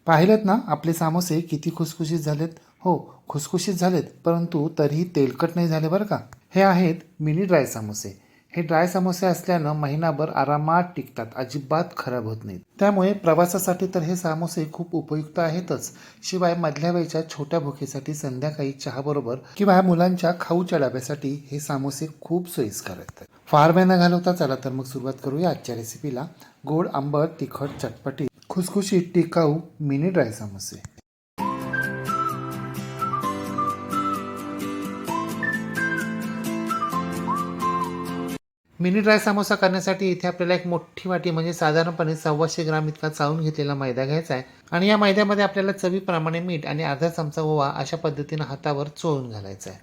पाहिलेत ना आपले समोसे किती खुसखुशीत झालेत. हो, खुसखुशीत झालेत, परंतु तरीही तेलकट नाही झाले बरं का. हे आहेत मिनी ड्राय समोसे. हे ड्राय समोसे असल्यानं महिनाभर आरामात टिकतात, अजिबात खराब होत नाहीत. त्यामुळे प्रवासासाठी तर हे समोसे खूप उपयुक्त आहेतच. शिवाय मधल्या वेळच्या छोट्या भुकेसाठी संध्याकाळी चहाबरोबर किंवा मुलांच्या खाऊच्या डब्यासाठी हे समोसे खूप सोयीस्कर आहेत. फार वेळ न घालवता चला तर मग सुरुवात करूया आजच्या रेसिपीला. गोड, आंबट, तिखट, चटपटी, खुसखुशीत, टिकाऊ मिनी ड्राय समोसे. मिनी ड्राय समोसा करण्यासाठी इथे आपल्याला एक मोठी वाटी म्हणजे साधारणपणे 125 ग्राम इतका चाळून घेतलेला मैदा घ्यायचा आहे. आणि या मैद्यामध्ये आपल्याला चवीप्रमाणे मीठ आणि अर्धा चमचा ओवा अशा पद्धतीनं हातावर चोळून घालायचा आहे.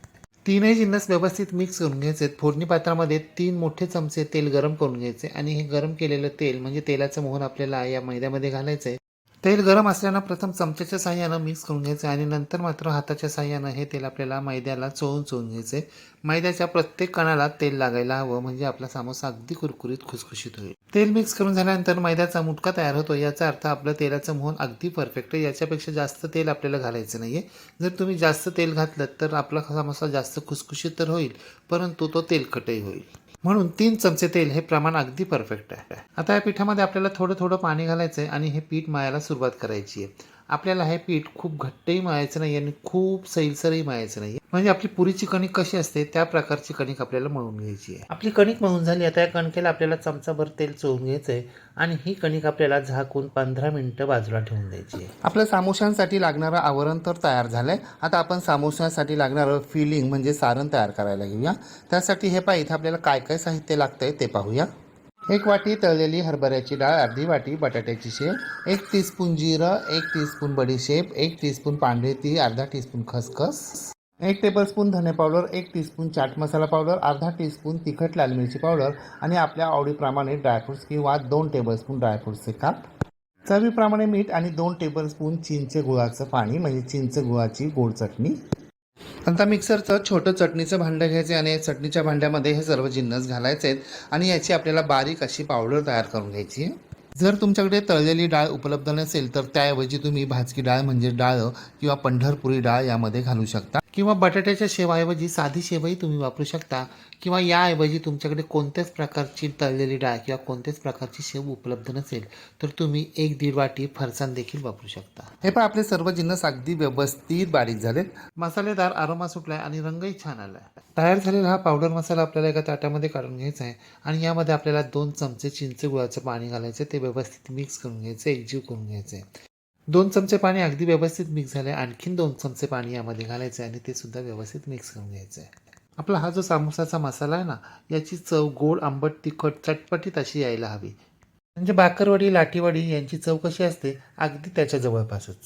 तीनही जिन्नस व्यवस्थित मिक्स करून घ्यायचे. फोडणी पात्रामध्ये 3 मोठे चमचे तेल गरम करून घ्यायचे आणि हे गरम केलेलं तेल म्हणजे तेलाचं मोहन आपल्याला या मैद्यामध्ये घालायचं आहे. तेल गरम असल्यानं प्रथम चमच्याच्या साहाय्यानं मिक्स करून घ्यायचं आणि नंतर मात्र हाताच्या साहाय्यानं हे तेल आपल्याला मैद्याला चोळून घ्यायचे. मैद्याच्या प्रत्येक कणाला तेल लागायला हवं म्हणजे आपला समोसा अगदी कुरकुरीत खुसखुशीत होईल. तेल मिक्स करून झाल्यानंतर मैद्याचा मुटका तयार होतो. याचा अर्थ आपलं तेलाचं मोहन अगदी परफेक्ट आहे. याच्यापेक्षा जास्त तेल आपल्याला घालायचं नाहीये. जर तुम्ही जास्त तेल घातलं तर आपला समोसा जास्त खुसखुशीत तर होईल, परंतु तो तेलकटही होईल. म्हणून 3 चमचे तेल हे प्रमाण अगदी परफेक्ट आहे. आता या पिठामध्ये आपल्याला थोडं थोडं पाणी घालायचं आहे आणि हे पीठ मळायला सुरुवात करायची आहे. आपल्याला हे पीठ खूप घट्टही मळायचं नाही आणि खूप सैलसरही मळायचं नाही. म्हणजे आपली पुरीची कणिक कशी असते त्या प्रकारची कणिक आपल्याला मळून घ्यायची आहे. आपली कणिक मळून झाली. आता या कणकेला आपल्याला चमचाभर तेल चोळून घ्यायचं आहे आणि ही कणिक आपल्याला झाकून 15 मिनिटं बाजूला ठेवून द्यायची आहे. आपलं समोशांसाठी लागणारं आवरण तर तयार झालंय. आता आपण समोशांसाठी लागणारं फिलिंग म्हणजे सारण तयार करायला घेऊया. त्यासाठी हे पहा इथे आपल्याला काय काय साहित्य लागतंय ते पाहूया. 1 वाटी तळलेली हरभऱ्याची डाळ, अर्धी वाटी बटाट्याची शेव, 1 टीस्पून जिरं, 1 टीस्पून बडीशेप, 1 टीस्पून पांढरी तीळ, अर्धा टीस्पून खसखस, 1 टेबलस्पून धने powder, 1 teaspoon chaat masala powder, अर्धा टीस्पून तिखट लाल मिरची पावडर आणि आपल्या आवडीप्रमाणे ड्रायफ्रुट्स किंवा 2 टेबलस्पून ड्रायफ्रुट्सचे काप, चवीप्रमाणे मीठ आणि 2 टेबलस्पून चिंच गुळाचं पाणी म्हणजे चिंच गुळाची गोड चटणी. आता मिक्सरचं छोटं चटणीचं भांडं घ्यायचं आणि चटणीच्या भांड्यामध्ये हे सर्व जिन्नस घालायचे आहेत आणि याची आपल्याला बारीक अशी पावडर तयार करून घ्यायची आहे. जर तुमच्याकडे तळलेली डाळ उपलब्ध नसेल तर त्याऐवजी तुम्ही भाजकी डाळ म्हणजे डाळ किंवा पंढरपुरी डाळ यामध्ये घालू शकता किंवा बटाट्याच्या शेवाऐवजी साधी शेवही तुम्ही वापरू शकता किंवा याऐवजी तुमच्याकडे कोणत्याच प्रकारची तळलेली डाळ किंवा कोणत्याच प्रकारची शेव उपलब्ध नसेल तर तुम्ही 1-1.5 वाटी फरसाण देखील वापरू शकता. हे पण आपले सर्व जिन्नस अगदी व्यवस्थित बारीक झालेत. मसालेदार आरोमा सुटलाय आणि रंगही छान आलाय. तयार झालेला हा पावडर मसाला आपल्याला एका ताटामध्ये काढून घ्यायचा आहे आणि यामध्ये आपल्याला 2 चमचे चिंच गुळाचं पाणी घालायचं. ते व्यवस्थित मिक्स करून घ्यायचं, एकजीव करून घ्यायचं आहे. 2 चमचे पाणी अगदी व्यवस्थित मिक्स झालं आहे. आणखीन 2 चमचे पाणी यामध्ये घालायचं आहे आणि ते सुद्धा व्यवस्थित मिक्स करून घ्यायचं आहे. आपला हा जो समोसाचा मसाला आहे ना, याची चव गोड, आंबट, तिखट, चटपटीत अशी यायला हवी. म्हणजे बाकरवडी, लाटीवडी यांची चव कशी असते अगदी त्याच्या जवळपासच.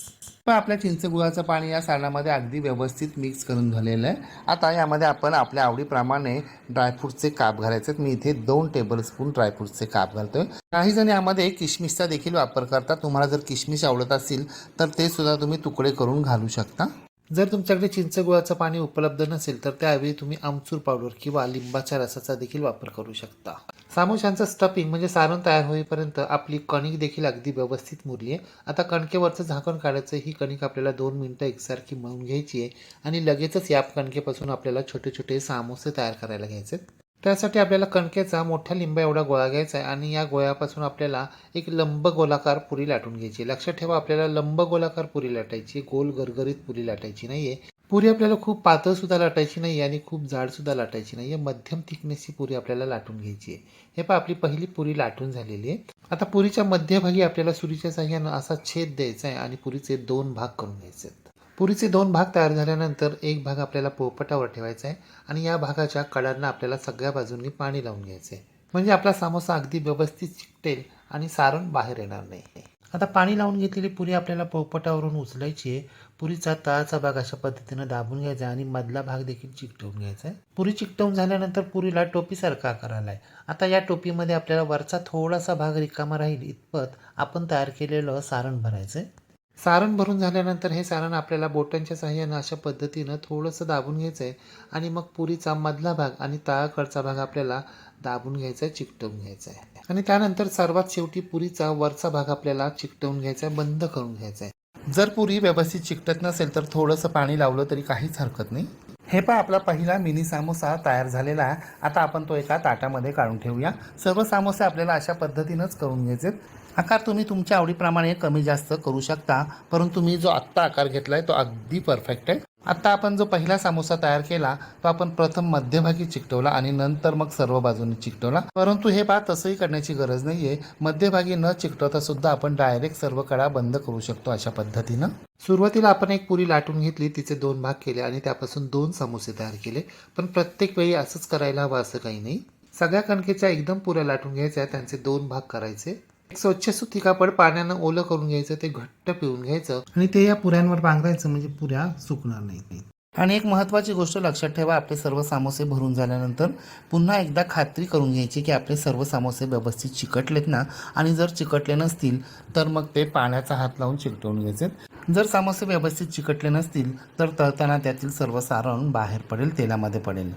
पण आपल्या चिंच गुळाचं पाणी या सारणामध्ये अगदी व्यवस्थित मिक्स करून झालेलं आहे. आता यामध्ये आपण आपल्या आवडीप्रमाणे ड्रायफ्रूटचे काप घालायचे. मी इथे 2 टेबलस्पून ड्रायफ्रूटचे काप घालतोय. काही जण यामध्ये किशमिशचा देखील वापर करतात. तुम्हाला जर किशमिश आवडत असेल तर ते सुद्धा तुम्ही तुकडे करून घालू शकता. जर तुमच्याकडे चिंच गुळाचं पाणी उपलब्ध नसेल तर त्याऐवजी तुम्ही आमचूर पावडर किंवा लिंबाच्या रसाचा देखील वापर करू शकता. समोशांचं स्टफिंग म्हणजे सारण तयार होईपर्यंत आपली कणिक देखील अगदी व्यवस्थित मुरली आहे. आता कणकेवरचं झाकण काढायचं. ही कणिक आपल्याला 2 मिनिटं एकसारखी मळून घ्यायची आहे आणि लगेचच या कणकेपासून आपल्याला छोटे छोटे समोसे तयार करायला घ्यायचे. त्यासाठी आपल्याला कणकेचा मोठ्या लिंबा एवढा गोळा घ्यायचा आहे आणि या गोळ्यापासून आपल्याला एक लंब गोलाकार पुरी लाटून घ्यायची. लक्षात ठेवा आपल्याला लंब गोलाकार पुरी लाटायची, गोल गरगरीत पुरी लाटायची नाहीये. पुरी आपल्याला खूप पातळ सुद्धा लाटायची नाही आणि खूप जाड सुद्धा लाटायची नाही. मध्यम थिकनेसची पुरी आपल्याला लाटून घ्यायची आहे. हे पहा आपली पहिली पुरी लाटून झालेली आहे. आता पुरीच्या मध्यभागी आपल्याला सुरीच्या साहाय्यानं असा छेद द्यायचा आहे आणि पुरीचे 2 भाग करून घ्यायचे आहेत. पुरीचे 2 भाग तयार झाल्यानंतर एक भाग आपल्याला पोळपाटावर ठेवायचा आहे आणि या भागाच्या कडांना आपल्याला सगळ्या बाजूंनी पाणी लावून घ्यायचं आहे. म्हणजे आपला समोसा अगदी व्यवस्थित चिकटेल आणि सारण बाहेर येणार नाही. आता पाणी लावून घेतलेली पुरी आपल्याला पोळपाटावरून उचलायची आहे. पुरीचा तळाचा भाग अशा पद्धतीनं दाबून घ्यायचा आणि मधला भाग देखील चिकटवून घ्यायचा आहे. पुरी चिकटवून झाल्यानंतर पुरीला टोपीसारखा आकार आलाय. आता या टोपीमध्ये आपल्याला वरचा थोडासा भाग रिकामा राहील इतपत आपण तयार केलेलं सारण भरायचं आहे. सारण भरून झाल्यानंतर हे सारण आपल्याला बोटांच्या साहाय्यानं अशा पद्धतीनं थोडंसं दाबून घ्यायचं आहे आणि मग पुरीचा मधला भाग आणि तळाकडचा भाग आपल्याला दाबून घ्यायचा आहे, चिकटवून घ्यायचा आहे आणि त्यानंतर सर्वात शेवटी पुरीचा वरचा भाग आपल्याला चिकटवून घ्यायचा आहे, बंद करून घ्यायचा आहे. जर पुरी व्यवस्थित चिकटत नसेल तर थोडंसं पाणी लावलं तरी काहीच हरकत नाही. हे पहा आपला पहिला मिनी सामोसा तयार झालेला आहे. आता आपण तो एका ताटामध्ये काढून ठेवूया. सर्व सामोसे आपल्याला अशा पद्धतीनंच करून घ्यायचे. आकार तुम्ही तुमच्या आवडीप्रमाणे कमी जास्त करू शकता, परंतु मी जो आत्ता आकार घेतला आहे तो अगदी परफेक्ट आहे. आत्ता आपण जो पहिला सामोसा तयार केला तो आपण प्रथम मध्यभागी चिकटवला आणि नंतर मग सर्व बाजूने चिकटवला. परंतु हे पहा तसंही करण्याची गरज नाही आहे. मध्यभागी न चिकटवता सुद्धा आपण डायरेक्ट सर्व कडा बंद करू शकतो अशा पद्धतीनं. सुरुवातीला आपण एक पुरी लाटून घेतली, तिचे 2 भाग केले आणि त्यापासून 2 समोसे तयार केले. पण प्रत्येक वेळी असंच करायला हवं असं काही नाही. सगळ्या कणकेच्या एकदम पुऱ्या लाटून घ्यायच्या, त्यांचे 2 भाग करायचे. एक स्वच्छ सुती कापड पाण्यानं ओलं करून घ्यायचं, ते घट्ट पिळून घ्यायचं आणि ते या पुऱ्यांवर बांधायचं, म्हणजे पुऱ्या सुकणार नाही. आणि एक महत्त्वाची गोष्ट लक्षात ठेवा, आपले सर्व सामोसे भरून झाल्यानंतर पुन्हा एकदा खात्री करून घ्यायची की आपले सर्व सामोसे व्यवस्थित चिकटलेत ना. आणि जर चिकटले नसतील तर मग ते पाण्याचा हात लावून चिकटवून घ्यायचे. जर सामोसे व्यवस्थित चिकटले नसतील तर तळताना त्यातील सर्व सारण बाहेर पडेल, तेलामध्ये पडेल.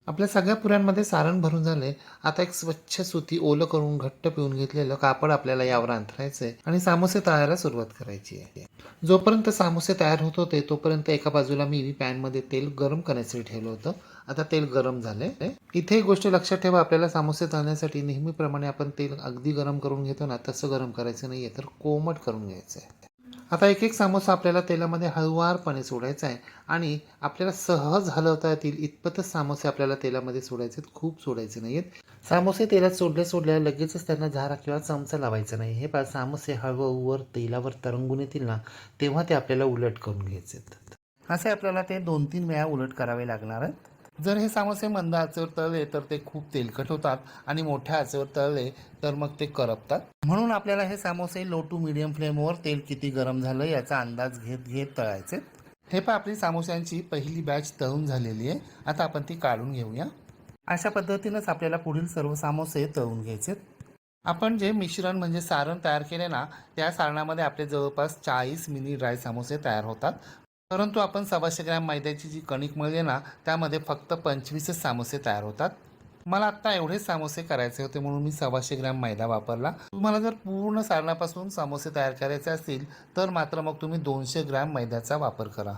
आपल्या सगळ्या पुऱ्यांमध्ये सारण भरून झाले. आता एक स्वच्छ सुती ओलं करून घट्ट पिळून घेतलेलं कापड आपल्याला यावर अंथरायचं आहे आणि सामोसे तळायला सुरुवात करायची आहे. जोपर्यंत सामोसे तयार होत होते तोपर्यंत एका बाजूला मी पॅनमध्ये तेल गरम करण्यासाठी ठेवलं होतं. आता तेल गरम झाले. इथे एक गोष्ट लक्षात ठेवा, आपल्याला सामोसे तळण्यासाठी नेहमीप्रमाणे आपण तेल अगदी गरम करून घेतो ना, तसं गरम करायचं नाहीये, तर कोमट करून घ्यायचं आहे. आता एक एक सामोसा आपल्याला तेलामध्ये हळुवारपणे सोडायचा आहे आणि आपल्याला सहज हलवता येतील इतपतच सामोसे आपल्याला तेलामध्ये सोडायचे आहेत, खूप सोडायचे नाहीत. सामोसे तेलात सोडल्या लगेचच त्यांना झारा किंवा चमचा लावायचा नाही. हे पहा, सामोसे हळूहळू वर तेलावर तरंगून येतील ना, तेव्हा ते आपल्याला उलट करून घ्यायचे आहेत. असे आपल्याला ते 2-3 वेळा उलट करावे लागणार आहेत. जर हे सामोसे मंद आचेवर तळले तर ते खूप तेलकट होतात आणि मोठ्या आचेवर तळले तर मग ते करपतात. म्हणून आपल्याला हे सामोसे लो टू मीडियम फ्लेमवर तेल किती गरम झालं याचा अंदाज घेत घेत तळायचे. हे पहा, आपली सामोस्यांची पहिली बॅच तळून झालेली आहे. आता आपण ती काढून घेऊया. अशा पद्धतीनंच आपल्याला पुढील सर्व सामोसे तळून घ्यायचे. आपण जे मिश्रण म्हणजे सारण तयार केले ना, त्या सारणामध्ये आपले जवळपास 40 मिनी ड्राय सामोसे तयार होतात. परंतु आपण 125 ग्रॅम मैद्याची जी कणिक मळली ना, त्यामध्ये फक्त 25च सामोसे तयार होतात. मला आत्ता एवढेच सामोसे करायचे होते म्हणून मी 125 ग्रॅम मैदा वापरला. तुम्हाला जर पूर्ण सारणापासून सामोसे तयार करायचे असतील तर मात्र मग तुम्ही 200 ग्रॅम मैद्याचा वापर करा.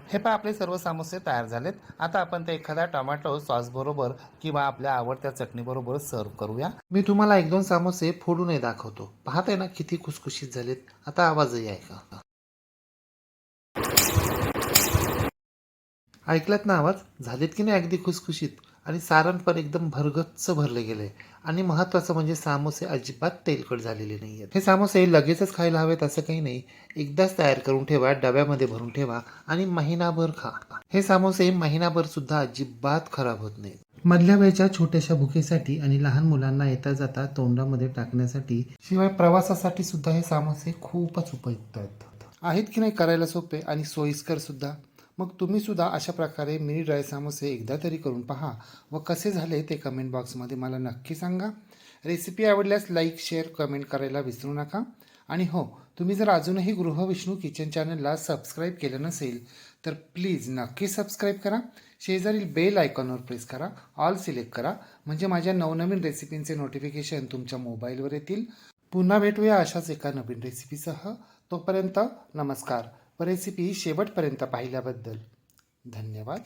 हे पहा, आपले सर्व सामोसे तयार झालेत. आता आपण ते एखाद्या टोमॅटो सॉस बरोबर किंवा आपल्या आवडत्या चटणीबरोबर सर्व करूया. मी तुम्हाला 1-2 सामोसे फोडूनही दाखवतो. पाहताय ना किती खुसखुशीत झालेत. आता आवाजही ऐका. ऐकलात ना आवाज? झालेत की नाही अगदी खुसखुशीत? आणि सारण पण एकदम भरगच्च भरले गेले. आणि महत्त्वाचं म्हणजे सामोसे अजिबात तेलकट झालेले नाही आहेत. हे सामोसे लगेचच खायला हवेत असं काही नाही. एकदाच तयार करून ठेवा, डब्यामध्ये भरून ठेवा आणि महिनाभर खा. हे सामोसे महिनाभर सुद्धा अजिबात खराब होत नाहीत. मधल्या वेळच्या छोट्याशा भुकेसाठी आणि लहान मुलांना येता जाता तोंडामध्ये टाकण्यासाठी, शिवाय प्रवासासाठी सुद्धा हे सामोसे खूपच उपयुक्त आहेत की नाही. करायला सोपे आणि सोयीस्कर सुद्धा. मग तुम्ही सुद्धा अशा प्रकारे मिनी ड्राय सामोसे एकदा तरी करून पहा व कसे झाले ते कमेंट बॉक्समध्ये मला नक्की सांगा. रेसिपी आवडल्यास लाईक, शेअर, कमेंट करायला विसरू नका. आणि हो, तुम्ही जर अजूनही गृहविष्णू किचन चॅनलला सबस्क्राईब केलं नसेल तर प्लीज नक्की सबस्क्राईब करा. शेजारील बेल आयकॉनवर प्रेस करा, ऑल सिलेक्ट करा, म्हणजे माझ्या नवनवीन रेसिपींचे नोटिफिकेशन तुमच्या मोबाईलवर येतील. पुन्हा भेटूया अशाच एका नवीन रेसिपीसह. तोपर्यंत नमस्कार व रेसिपी शेवटपर्यंत पाहिल्याबद्दल धन्यवाद.